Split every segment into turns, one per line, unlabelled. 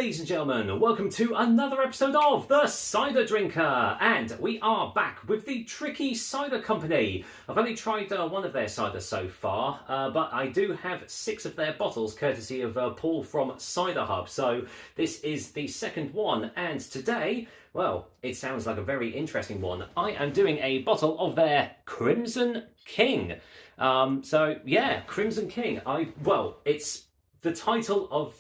ladies and gentlemen, welcome to another episode of The Cider Drinker, and we are back with the Tricky Cider Company. I've only tried one of their ciders so far, but I do have 6 of their bottles courtesy of Paul from Cider Hub, so this is the second one, and today, well, it sounds like a very interesting one. I am doing a bottle of their Crimson King. So yeah, Crimson King. It's the title of,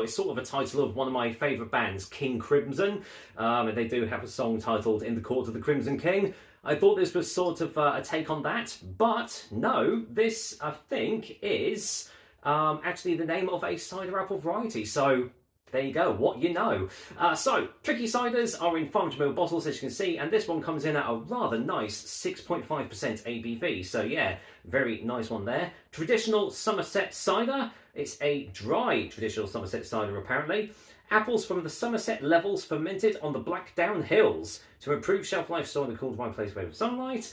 it's sort of a title of one of my favourite bands, King Crimson, and they do have a song titled In the Court of the Crimson King. I thought this was sort of a take on that, but no, this, I think, is actually the name of a cider apple variety, so there you go, what you know. So, Tricky Ciders are in farm-to-mill bottles, as you can see, and this one comes in at a rather nice 6.5% ABV, so yeah, very nice one there. Traditional Somerset cider. It's a dry traditional Somerset cider, apparently. Apples from the Somerset levels fermented on the Blackdown Hills to improve shelf life, stored in a cool, dry place away from sunlight.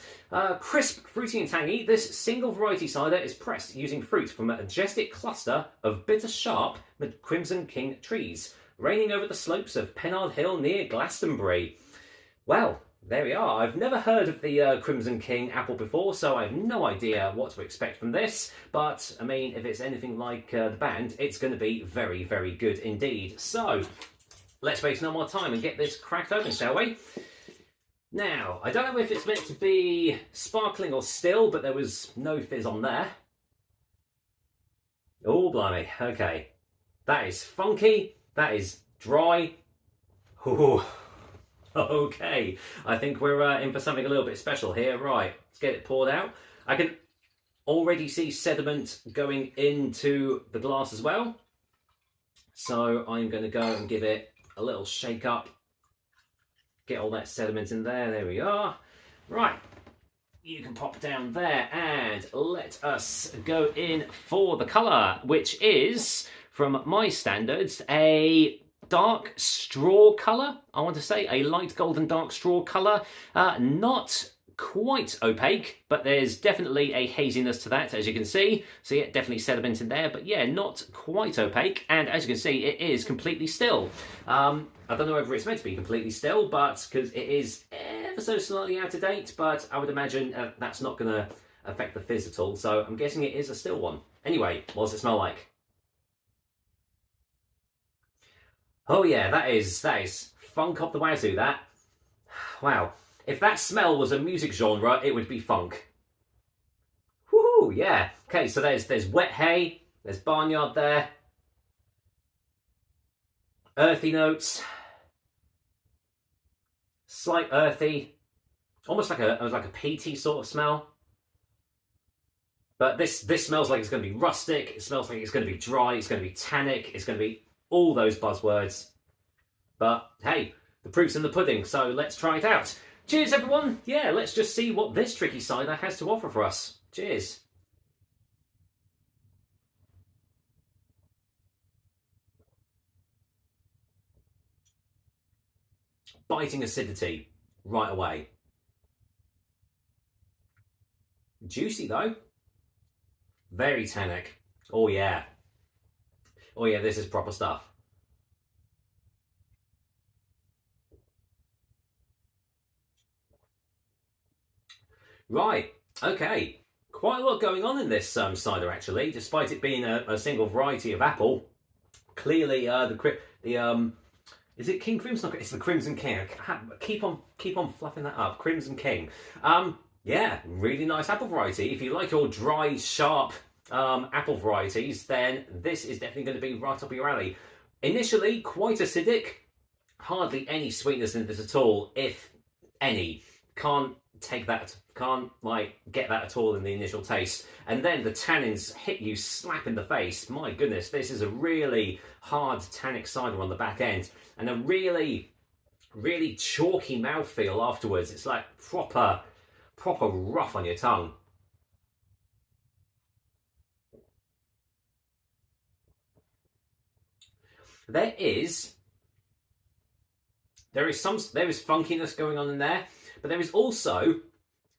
Crisp, fruity and tangy, this single variety cider is pressed using fruit from a majestic cluster of bitter sharp Crimson King trees, reigning over the slopes of Pennard Hill near Glastonbury. Well, there we are. I've never heard of the Crimson King apple before, so I have no idea what to expect from this. But, I mean, if it's anything like the band, it's going to be very, very good indeed. So, let's waste no more time and get this cracked open, shall we? Now, I don't know if it's meant to be sparkling or still, but there was no fizz on there. Oh, blimey. Okay. That is funky. That is dry. Ooh. Okay, I think we're in for something a little bit special here. Right, let's get it poured out. I can already see sediment going into the glass as well. So I'm going to go and give it a little shake up. Get all that sediment in there. There we are. Right, you can pop down there and let us go in for the colour, which is, from my standards, a dark straw colour, I want to say, a light golden dark straw colour. Not quite opaque, but there's definitely a haziness to that, as you can see. So yeah, definitely sediment in there, but yeah, not quite opaque. And as you can see, it is completely still. I don't know whether it's meant to be completely still, but because it is ever so slightly out of date, but I would imagine that's not going to affect the fizz at all. So I'm guessing it is a still one. Anyway, what does it smell like? Oh yeah, that is funk up the wazoo, that. Wow. If that smell was a music genre, it would be funk. Woohoo, yeah. Okay, so there's wet hay, there's barnyard there. Earthy notes. Slight earthy. Almost like a peaty sort of smell. But this smells like it's going to be rustic, it smells like it's going to be dry, it's going to be tannic, it's going to be all those buzzwords. But hey, the proof's in the pudding, so let's try it out. Cheers, everyone. Yeah, let's just see what this tricky cider has to offer for us. Cheers. Biting acidity right away. Juicy though. Very tannic. Oh yeah. Oh yeah, this is proper stuff. Right, okay. Quite a lot going on in this cider actually, despite it being a single variety of apple. Clearly, is it King Crimson? It's the Crimson King. Keep on fluffing that up. Crimson King. Yeah, really nice apple variety. If you like your dry, sharp apple varieties, then this is definitely going to be right up your alley. Initially, quite acidic. Hardly any sweetness in this at all, if any. Can't take that, can't get that at all in the initial taste. And then the tannins hit you slap in the face. My goodness, this is a really hard tannic cider on the back end. And a really, really chalky mouthfeel afterwards. It's like proper rough on your tongue. There is funkiness going on in there, but there is also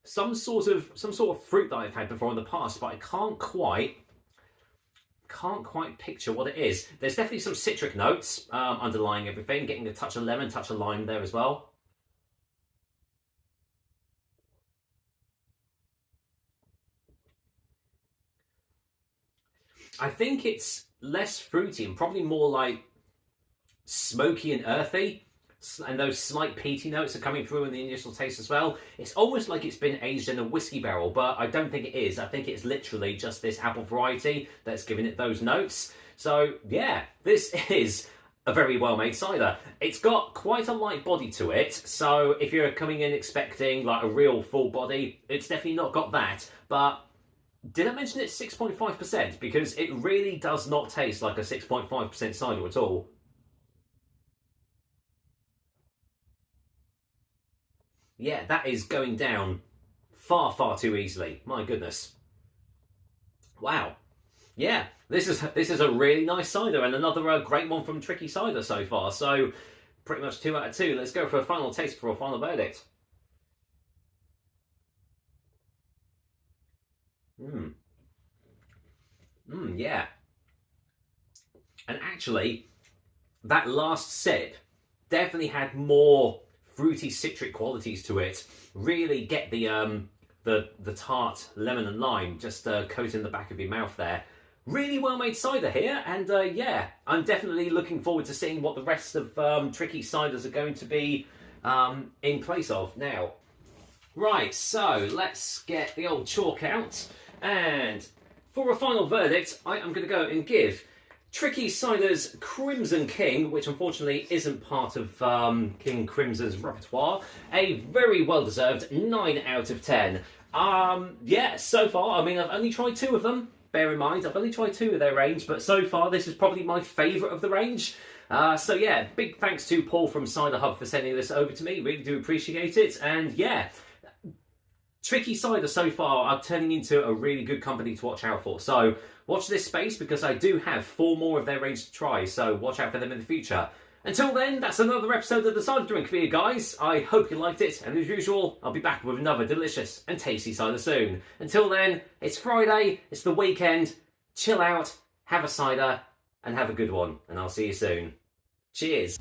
some sort of fruit that I've had before in the past, but I can't quite can't quite picture what it is. There's definitely some citric notes underlying everything, getting a touch of lemon, touch of lime there as well. I think it's less fruity and probably more like smoky and earthy. And those slight peaty notes are coming through in the initial taste as well. It's almost like it's been aged in a whiskey barrel, but I don't think it is. I think it's literally just this apple variety that's giving it those notes. So yeah, this is a very well-made cider. It's got quite a light body to it, so if you're coming in expecting like a real full body, it's definitely not got that. But did I mention it's 6.5%? Because it really does not taste like a 6.5% cider at all. Yeah, that is going down far, far too easily. My goodness. Wow. Yeah, this is a really nice cider and another great one from Tricky Cider so far. So pretty much 2 out of 2. Let's go for a final taste for a final verdict. Yeah. And actually, that last sip definitely had more fruity citric qualities to it. Really get the tart lemon and lime just coating the back of your mouth there. Really well made cider here, and yeah, I'm definitely looking forward to seeing what the rest of Tricky Ciders are going to be in place of now. Right, so let's get the old chalk out, and for a final verdict, I am going to go and give Tricky Cider's Crimson King, which unfortunately isn't part of King Crimson's repertoire, a very well-deserved 9 out of 10. Yeah, so far, I mean, I've only tried 2 of them. Bear in mind, I've only tried 2 of their range, but so far this is probably my favourite of the range. So yeah, big thanks to Paul from Cider Hub for sending this over to me. Really do appreciate it. And yeah, Tricky Cider so far are turning into a really good company to watch out for. So watch this space because I do have 4 more of their range to try. So watch out for them in the future. Until then, that's another episode of the Cider Drink for you guys. I hope you liked it, and as usual, I'll be back with another delicious and tasty cider soon. Until then, it's Friday, it's the weekend, chill out, have a cider, and have a good one, and I'll see you soon. Cheers.